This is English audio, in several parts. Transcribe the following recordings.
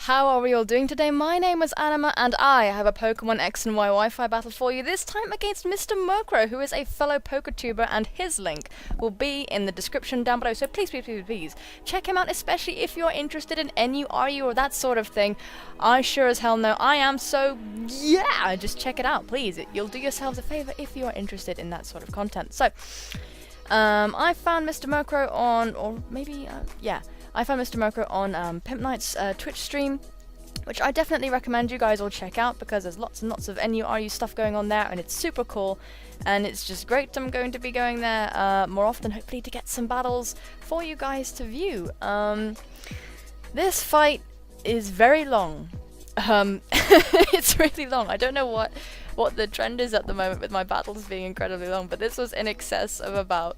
How are we all doing today? My name is Anima, and I have a Pokemon X and Y Wi-Fi battle for you, this time against Mr. Murkrow, who is a fellow PokeTuber, and his link will be in the description down below, so please, check him out, especially if you're interested in NU, RU, or that sort of thing. I sure as hell know I am, so yeah, just check it out, please. You'll do yourselves a favour if you are interested in that sort of content. So, I found Mr. Murkrow on, I found Mr. Murkrow on Pimp Knight's Twitch stream, which I definitely recommend you guys all check out because there's lots and lots of NURU stuff going on there, and it's super cool, and it's just great. I'm going to be going there more often, hopefully, to get some battles for you guys to view. This fight is very long. It's really long. I don't know what the trend is at the moment with my battles being incredibly long, but this was in excess of about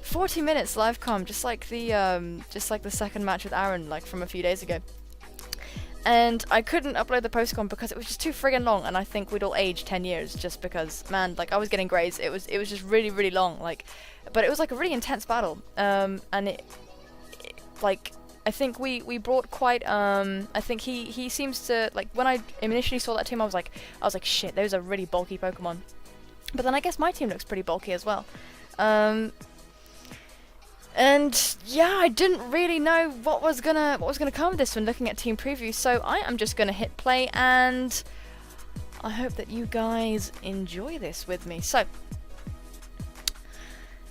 40 minutes live comm, just like the second match with Aaron, like from a few days ago. And I couldn't upload the postcom because it was just too friggin' long, and I think we'd all aged 10 years just because, man, like I was getting grays. It was just really long, like, but it was like a really intense battle. And like, I think we brought quite, I think he seems to, like, when I initially saw that team, I was like, shit, those are really bulky Pokemon. But then I guess my team looks pretty bulky as well. And yeah, I didn't really know what was gonna come of this when looking at team preview, so I am just gonna hit play, and I hope that you guys enjoy this with me. So,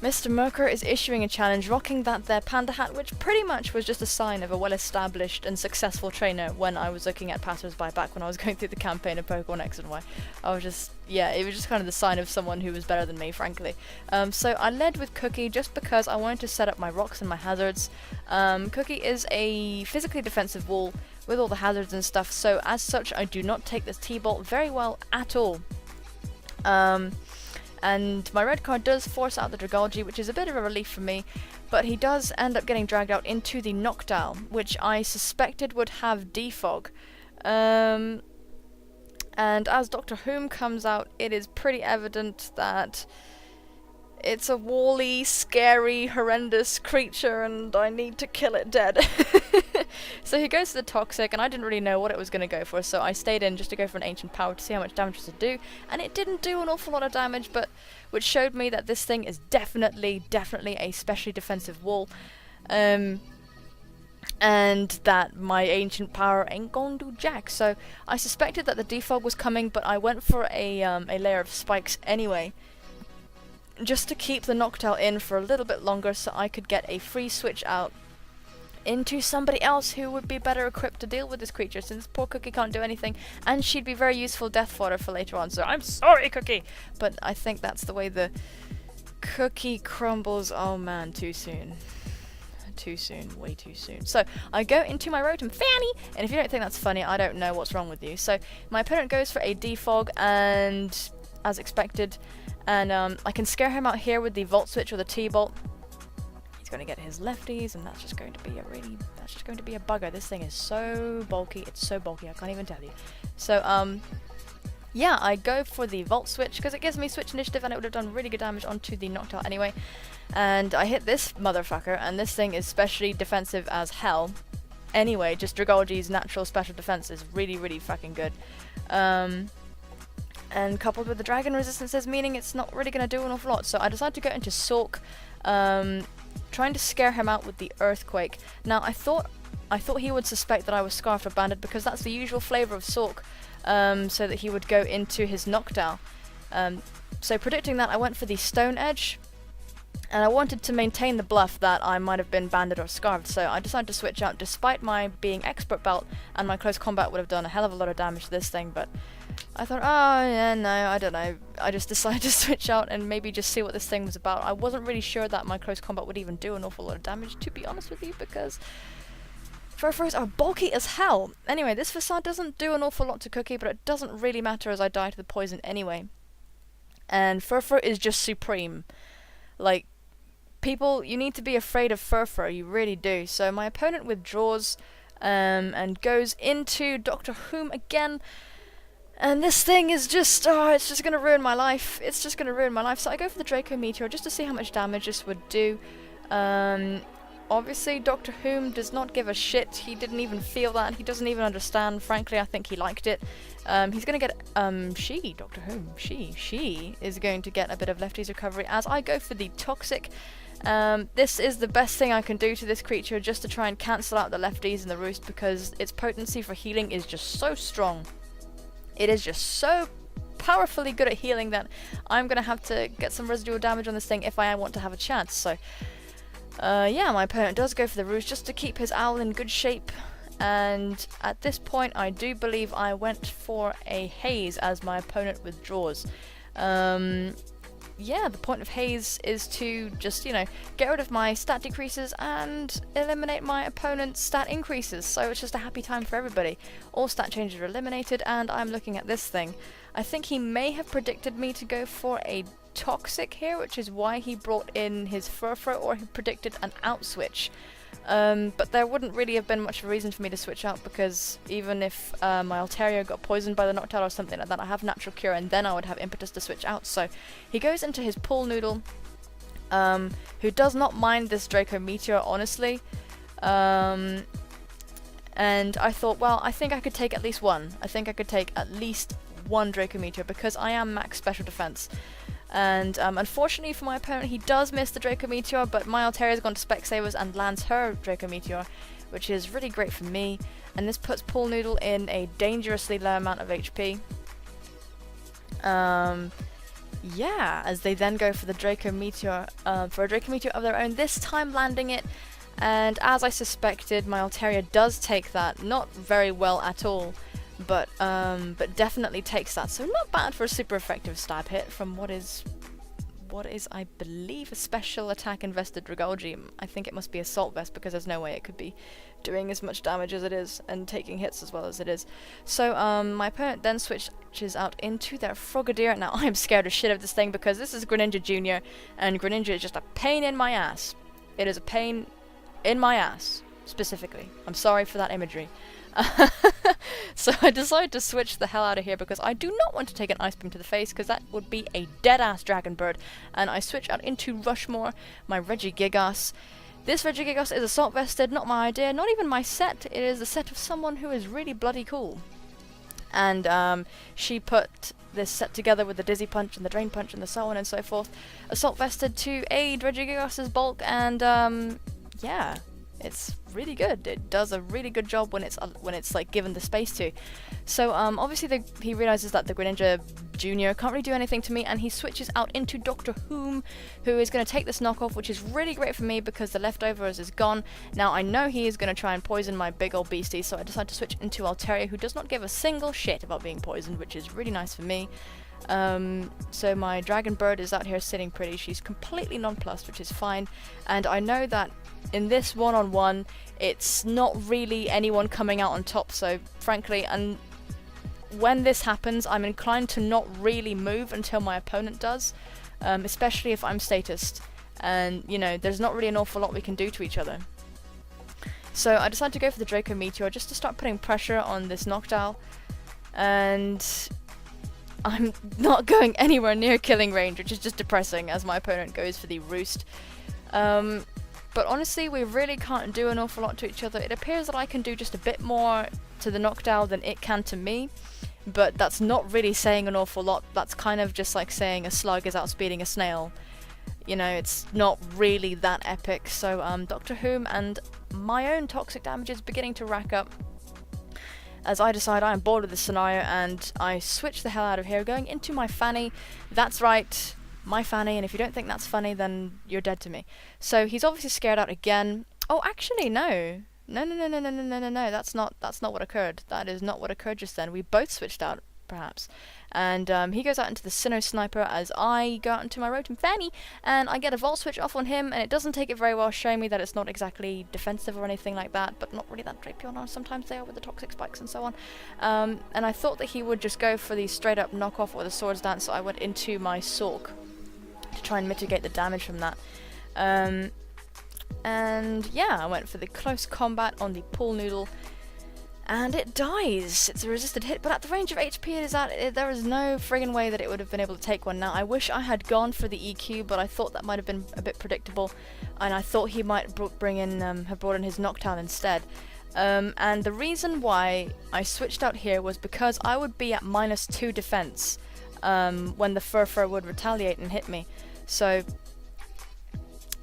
Mr. Murkrow is issuing a challenge, rocking that there panda hat, which pretty much was just a sign of a well-established and successful trainer when I was looking at passers-by back when I was going through the campaign of Pokemon X and Y. I was just, yeah, it was just kind of the sign of someone who was better than me, frankly. So I led with Cookie just because I wanted to set up my rocks and my hazards. Cookie is a physically defensive wall with all the hazards and stuff, so as such I do not take this T-Bolt very well at all. And my red card does force out the Dragalge, which is a bit of a relief for me, but he does end up getting dragged out into the Noctowl, which I suspected would have Defog. And as Dr. Whom comes out, it is pretty evident that it's a wally, scary, horrendous creature, and I need to kill it dead. So he goes to the Toxic, and I didn't really know what it was going to go for, so I stayed in just to go for an Ancient Power to see how much damage it would do, and it didn't do an awful lot of damage, but which showed me that this thing is definitely a specially defensive wall, and that my Ancient Power ain't gonna do jack. So I suspected that the Defog was coming, but I went for a layer of spikes anyway, just to keep the Noctowl in for a little bit longer so I could get a free switch out into somebody else who would be better equipped to deal with this creature, since poor Cookie can't do anything, and she'd be very useful death fodder for later on, so I'm sorry, Cookie! But I think that's the way the Cookie crumbles. Oh man, too soon. Too soon, way too soon. So, I go into my Rotom Fanny, and if you don't think that's funny, I don't know what's wrong with you. So, my opponent goes for a Defog, and as expected, and I can scare him out here with the Volt Switch or the T-Bolt. He's going to get his lefties, and that's just going to be a bugger. This thing is so bulky. It's so bulky, I can't even tell you. So, yeah, I go for the Volt Switch because it gives me Switch Initiative, and it would have done really good damage onto the Noctowl anyway. And I hit this motherfucker, and this thing is specially defensive as hell. Anyway, just Dragalge's natural special defense is really fucking good. And coupled with the dragon resistances, meaning it's not really going to do an awful lot. So I decided to go into Sulk, trying to scare him out with the Earthquake. Now I thought he would suspect that I was Scarfed or Banded, because that's the usual flavour of Sulk, so that he would go into his Noctowl. So predicting that, I went for the Stone Edge, and I wanted to maintain the bluff that I might have been banded or scarfed, so I decided to switch out despite my being Expert Belt, and my close combat would have done a hell of a lot of damage to this thing, but I thought, oh yeah, no, I don't know, I just decided to switch out and maybe just see what this thing was about. I wasn't really sure that my close combat would even do an awful lot of damage, to be honest with you, because Furfurs are bulky as hell. Anyway, this facade doesn't do an awful lot to Cookie, but it doesn't really matter as I die to the poison anyway. And Furfur is just supreme. Like, people, you need to be afraid of Furfur, you really do. So my opponent withdraws and goes into Dr. Whom again. And this thing is just, it's just going to ruin my life. It's just going to ruin my life. So I go for the Draco Meteor just to see how much damage this would do. obviously Doctor Whom does not give a shit. He didn't even feel that. He doesn't even understand. Frankly, I think he liked it. He's gonna get, Doctor Whom, she is going to get a bit of lefties recovery as I go for the toxic. This is the best thing I can do to this creature just to try and cancel out the lefties and the roost, because its potency for healing is just so strong. It is just so powerfully good at healing that I'm gonna have to get some residual damage on this thing if I want to have a chance. So yeah, my opponent does go for the roost just to keep his owl in good shape, and at this point I do believe I went for a haze as my opponent withdraws. Yeah, the point of haze is to just, you know, get rid of my stat decreases and eliminate my opponent's stat increases, so it's just a happy time for everybody. All stat changes are eliminated, and I'm looking at this thing. I think he may have predicted me to go for a toxic here, which is why he brought in his Furfro, or he predicted an out switch. But there wouldn't really have been much of a reason for me to switch out, because even if my Altaria got poisoned by the Noctowl or something like that, I have Natural Cure, and then I would have impetus to switch out. So he goes into his Pool Noodle, who does not mind this Draco Meteor, honestly. And I thought, well, I think I could take at least one. I think I could take at least one Draco Meteor, because I am max special defense. And unfortunately for my opponent, he does miss the Draco Meteor, but my Altaria has gone to Specsavers and lands her Draco Meteor, which is really great for me. And this puts Pool Noodle in a dangerously low amount of HP. Yeah, as they then go for the Draco Meteor, for a Draco Meteor of their own, this time landing it. And as I suspected, my Altaria does take that, not very well at all. But definitely takes that, so not bad for a super effective stab hit from what is I believe a special attack invested Dragolgi. I think it must be Assault Vest, because there's no way it could be doing as much damage as it is and taking hits as well as it is. So my opponent then switches out into their Frogadier. Now I am scared as shit of this thing, because this is Greninja Jr. and Greninja is just a pain in my ass. It is a pain in my ass, specifically. I'm sorry for that imagery. So I decided to switch the hell out of here, because I do not want to take an Ice Beam to the face, because that would be a dead-ass Dragon Bird. And I switch out into Rushmore, my Regigigas. This Regigigas is Assault Vested, not my idea, not even my set. It is the set of someone who is really bloody cool. And she put this set together with the Dizzy Punch and the Drain Punch and the so on and so forth. Assault Vested to aid Regigigas' bulk, and yeah. It's really good. It does a really good job when it's like given the space to. So obviously he realizes that the Greninja Jr. can't really do anything to me, and he switches out into Doctor Whom, who is going to take this knockoff, which is really great for me because the leftovers is gone. Now I know he is going to try and poison my big old beastie, so I decide to switch into Altaria, who does not give a single shit about being poisoned, which is really nice for me. So my Dragon Bird is out here sitting pretty. She's completely nonplussed, which is fine. And I know that in this one-on-one, it's not really anyone coming out on top. So frankly, and when this happens, I'm inclined to not really move until my opponent does, especially if I'm statused. And, you know, there's not really an awful lot we can do to each other. So I decided to go for the Draco Meteor just to start putting pressure on this Noctowl. And I'm not going anywhere near killing range, which is just depressing, as my opponent goes for the Roost. But honestly, we really can't do an awful lot to each other. It appears that I can do just a bit more to the Noctowl than it can to me, but that's not really saying an awful lot. That's kind of just like saying a slug is outspeeding a snail. You know, it's not really that epic. So Doctor Whom and my own toxic damage is beginning to rack up, as I decide I am bored with this scenario, and I switch the hell out of here, going into my Fanny. That's right, my Fanny, and if you don't think that's funny, then you're dead to me. So he's obviously scared out again. Oh, actually, no. No, that's not what occurred. That is not what occurred just then. We both switched out, perhaps. And he goes out into the Sinnoh Sniper as I go out into my Rotom Fanny, and I get a Volt Switch off on him, and it doesn't take it very well, showing me that it's not exactly defensive or anything like that, but not really that Drapion. Sometimes they are with the Toxic Spikes and so on. And I thought that he would just go for the straight up knockoff or the Swords Dance, so I went into my Sork to try and mitigate the damage from that. And yeah, I went for the close combat on the Pool Noodle. And it dies. It's a resisted hit, but at the range of HP it is at, there is no friggin' way that it would have been able to take one. Now, I wish I had gone for the EQ, but I thought that might have been a bit predictable, and I thought he might have brought in his knockdown instead. And the reason why I switched out here was because I would be at -2 defense when the Furfur would retaliate and hit me. So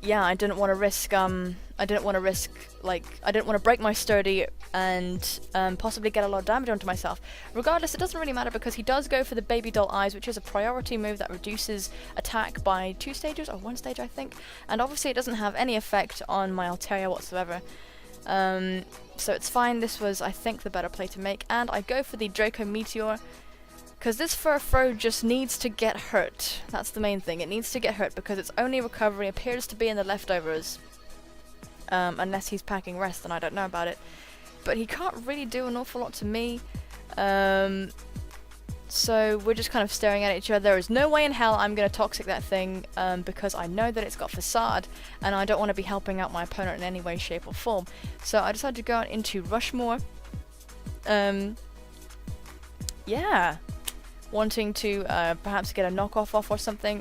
yeah, I didn't want to risk I didn't want to break my sturdy and possibly get a lot of damage onto myself. Regardless, it doesn't really matter because he does go for the baby doll eyes, which is a priority move that reduces attack by 2 stages or 1 stage, I think. And obviously it doesn't have any effect on my Altaria whatsoever. So it's fine. This was, I think, the better play to make, and I go for the Draco Meteor because this Furfur just needs to get hurt. That's the main thing. It needs to get hurt because its only recovery appears to be in the leftovers, unless he's packing rest, and I don't know about it. But he can't really do an awful lot to me. So we're just kind of staring at each other. There is no way in hell I'm going to toxic that thing because I know that it's got facade and I don't want to be helping out my opponent in any way, shape or form. So I decided to go out into Rushmore. Yeah, wanting to perhaps get a knockoff off or something,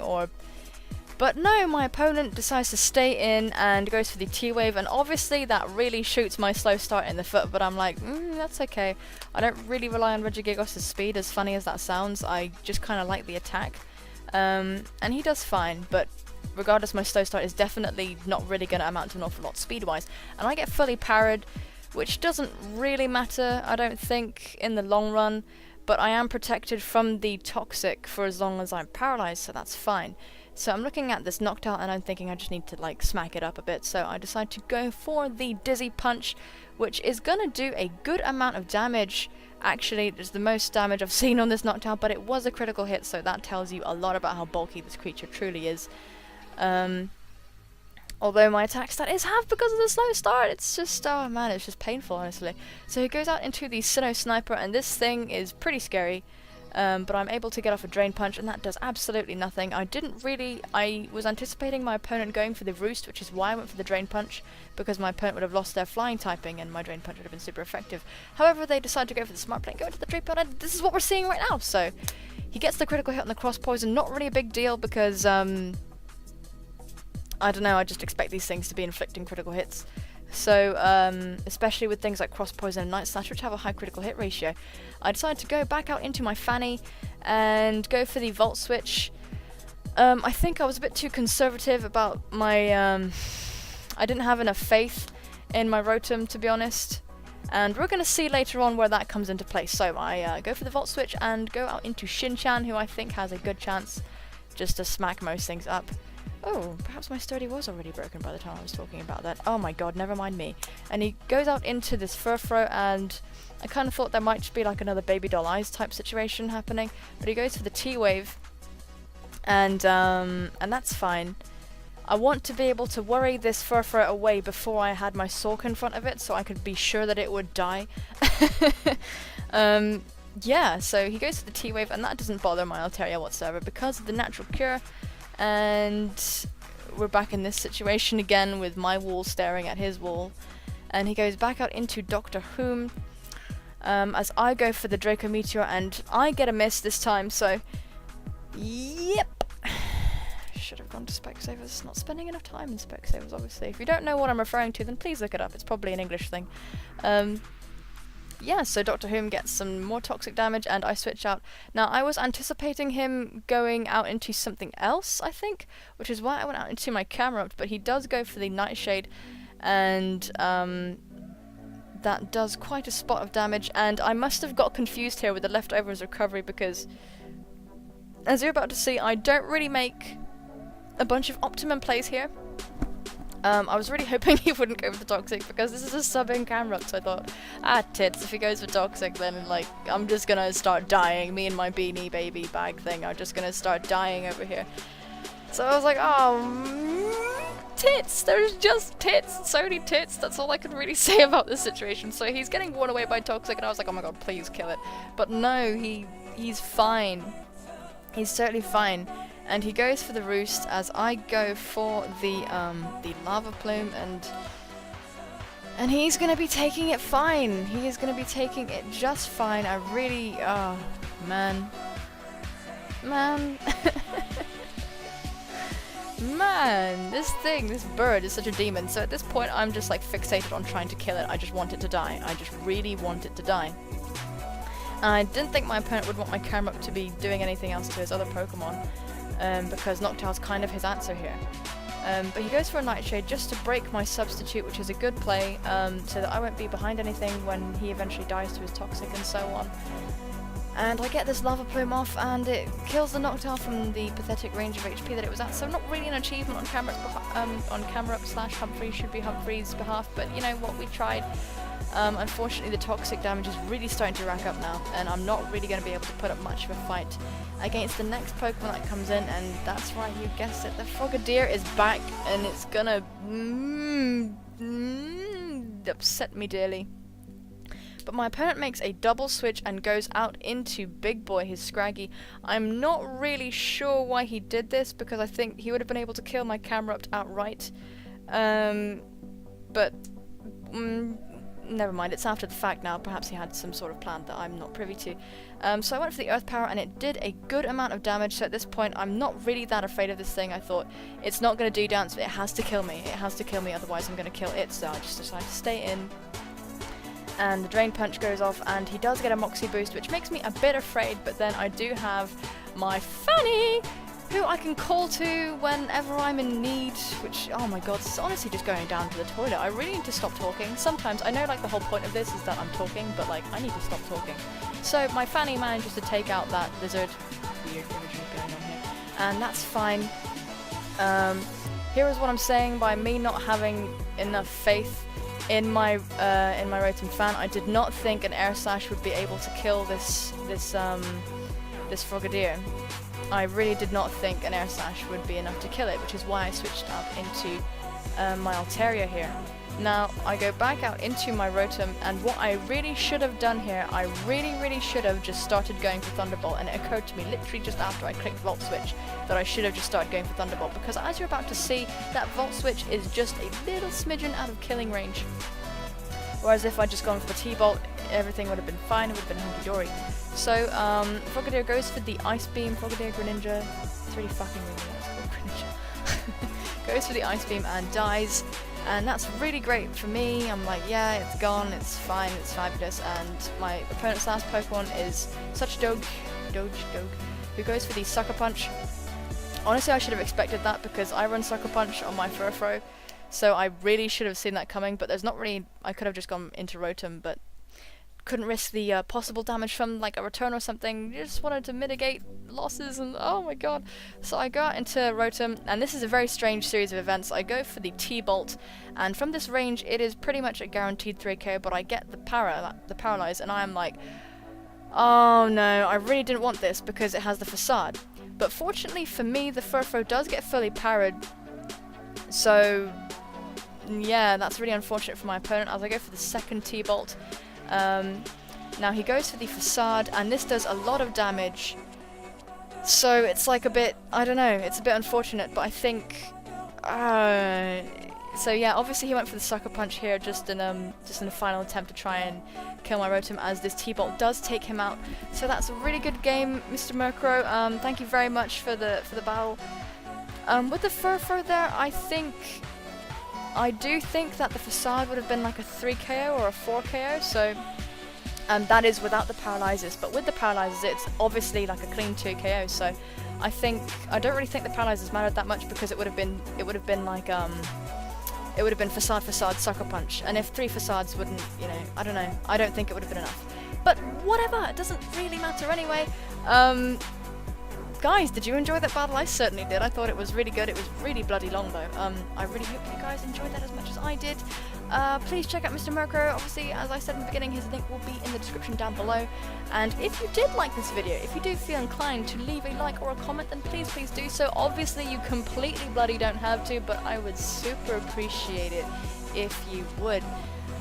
but no, my opponent decides to stay in and goes for the T-Wave, and obviously that really shoots my slow start in the foot, but I'm like, that's okay. I don't really rely on Regigigos' speed, as funny as that sounds. I just kind of like the attack. And he does fine, but regardless, my slow start is definitely not really going to amount to an awful lot speed-wise. And I get fully parried, which doesn't really matter, I don't think, in the long run, but I am protected from the toxic for as long as I'm paralyzed, so that's fine. So I'm looking at this knockdown and I'm thinking I just need to like smack it up a bit, so I decide to go for the Dizzy Punch, which is gonna do a good amount of damage. Actually, it's the most damage I've seen on this knockdown, but it was a critical hit, so that tells you a lot about how bulky this creature truly is. Although my attack stat is half because of the slow start, it's just, oh man, it's just painful, honestly. So he goes out into the Sinnoh Sniper, and this thing is pretty scary. But I'm able to get off a Drain Punch, and that does absolutely nothing. I was anticipating my opponent going for the Roost, which is why I went for the Drain Punch, because my opponent would have lost their flying typing, and my Drain Punch would have been super effective. However, they decided to go for the Smart Play, go into the Drain Punch, and this is what we're seeing right now. So, he gets the critical hit on the Cross Poison, not really a big deal, because, I don't know, I just expect these things to be inflicting critical hits. So, especially with things like Cross Poison and Night Slash, which have a high critical hit ratio, I decided to go back out into my Fanny and go for the Volt Switch. I think I was a bit too conservative about my, I didn't have enough faith in my Rotom, to be honest. And we're going to see later on where that comes into play. So I go for the Volt Switch and go out into Shin-Chan, who I think has a good chance just to smack most things up. Oh, perhaps my sturdy was already broken by the time I was talking about that. Oh my god, never mind me. And he goes out into this Furfro, and I kind of thought there might just be like another baby doll eyes type situation happening, but he goes for the T-Wave, and that's fine. I want to be able to worry this Furfro away before I had my Sork in front of it, so I could be sure that it would die. Yeah, so he goes for the T-Wave, and that doesn't bother my Altaria whatsoever because of the Natural Cure. And we're back in this situation again with my wall staring at his wall, and he goes back out into Dr. Whom as I go for the Draco Meteor, and I get a miss this time, so yep, should have gone to Specsavers. Not spending enough time in Specsavers, obviously. If you don't know what I'm referring to, then please look it up. It's probably an English thing. Yeah, so Dr. Whom gets some more toxic damage, and I switch out. Now, I was anticipating him going out into something else, I think, which is why I went out into my Camerupt, but he does go for the Nightshade, and that does quite a spot of damage, and I must have got confused here with the Leftovers recovery, because, as you're about to see, I don't really make a bunch of optimum plays here. I was really hoping he wouldn't go for the Toxic, because this is a sub-in Camerupt, so I thought, tits, if he goes for Toxic, then, like, I'm just gonna start dying. Me and my Beanie Baby bag thing are just gonna start dying over here. So I was like, oh, tits! There's just tits! So many tits! That's all I can really say about this situation. So he's getting worn away by Toxic, and I was like, oh my god, please kill it. But no, he's fine. He's totally fine. And he goes for the Roost as I go for the Lava Plume, And he's gonna be taking it fine. He is gonna be taking it just fine. I really, oh, man. Man. Man, this bird is such a demon. So at this point, I'm just like fixated on trying to kill it. I just want it to die. I just really want it to die. And I didn't think my opponent would want my Camerupt to be doing anything else to his other Pokemon, because Noctowl's kind of his answer here. But he goes for a Nightshade just to break my substitute, which is a good play, so that I won't be behind anything when he eventually dies to his Toxic and so on. And I get this Lava Plume off, and it kills the Noctowl from the pathetic range of HP that it was at. So not really an achievement on Camerupt/Humphrey, should be Humphrey's behalf, but you know what, we tried. Unfortunately, the Toxic damage is really starting to rack up now, and I'm not really going to be able to put up much of a fight against the next Pokemon that comes in, and that's right, you guessed it, the Frogadier is back, and it's gonna upset me dearly. But my opponent makes a double switch and goes out into Big Boy, his Scraggy. I'm not really sure why he did this, because I think he would have been able to kill my Camerupt outright. But never mind, it's after the fact now. Perhaps he had some sort of plan that I'm not privy to. So I went for the Earth Power, and it did a good amount of damage, so at this point I'm not really that afraid of this thing. I thought, it's not going to do dance, it has to kill me. It has to kill me, otherwise I'm going to kill it, so I just decided to stay in. And the Drain Punch goes off, and he does get a Moxie boost, which makes me a bit afraid, but then I do have my Fanny, who I can call to whenever I'm in need, which, oh my god, this is honestly just going down to the toilet. I really need to stop talking. Sometimes, I know like the whole point of this is that I'm talking, but like, I need to stop talking. So my Fanny manages to take out that lizard. Weird imagery going on here. And that's fine. Here is what I'm saying by me not having enough faith in my Rotom fan. I did not think an Air Slash would be able to kill this Frogadier. I really did not think an Air Slash would be enough to kill it, which is why I switched out into my Altaria here. Now, I go back out into my Rotom, and what I really should have done here, I really should have just started going for Thunderbolt, and it occurred to me literally just after I clicked Volt Switch that I should have just started going for Thunderbolt, because as you're about to see, that Volt Switch is just a little smidgen out of killing range. Whereas if I'd just gone for T-Bolt, everything would have been fine, it would have been hunky-dory. So, Frogadier goes for the Ice Beam, Frogadier Greninja, it's really fucking weird, it's called Greninja. Goes for the Ice Beam and dies. And that's really great for me. I'm like, yeah, it's gone, it's fine, it's fabulous. And my opponent's last Pokemon is such Doge, who goes for the Sucker Punch. Honestly, I should have expected that because I run Sucker Punch on my Furfrou, so I really should have seen that coming, but there's not really, I could have just gone into Rotom, but couldn't risk the possible damage from like a return or something. Just wanted to mitigate losses, and oh my god. So I go out into Rotom, and this is a very strange series of events. I go for the T-Bolt, and from this range it is pretty much a guaranteed 3KO, but I get the Paralyze, and I'm like, oh no, I really didn't want this because it has the Facade. But fortunately for me, the Furfrou does get fully parried, so yeah, that's really unfortunate for my opponent as I go for the second T-Bolt. Now he goes for the Facade, and this does a lot of damage, so it's like a bit, I don't know, it's a bit unfortunate, but I think, so yeah, obviously he went for the Sucker Punch here just in a final attempt to try and kill my Rotom, as this T-Bolt does take him out. So that's a really good game, Mr. Murkrow. Thank you very much for the battle. With the Furfrou there, I do think that the Facade would have been like a 3KO or a 4KO, so that is without the Paralyzes, but with the Paralyzes it's obviously like a clean 2KO, so I don't really think the Paralyzes mattered that much, because it would have been like Facade, Sucker Punch, and if 3 Facades wouldn't, you know, I don't know, I don't think it would have been enough. But whatever, it doesn't really matter anyway. Guys, did you enjoy that battle? I certainly did. I thought it was really good. It was really bloody long though. I really hope you guys enjoyed that as much as I did. Please check out Mr. Murkrow. Obviously, as I said in the beginning, his link will be in the description down below. And if you did like this video, if you do feel inclined to leave a like or a comment, then please do so. Obviously, you completely bloody don't have to, but I would super appreciate it if you would.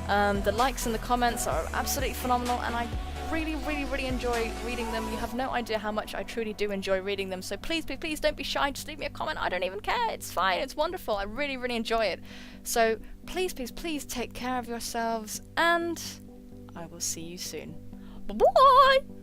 The likes and the comments are absolutely phenomenal, and I really, really, really enjoy reading them. You have no idea how much I truly do enjoy reading them. So please, please, please don't be shy. Just leave me a comment. I don't even care. It's fine. It's wonderful. I really, really enjoy it. So please, please, please take care of yourselves, and I will see you soon. Bye-bye!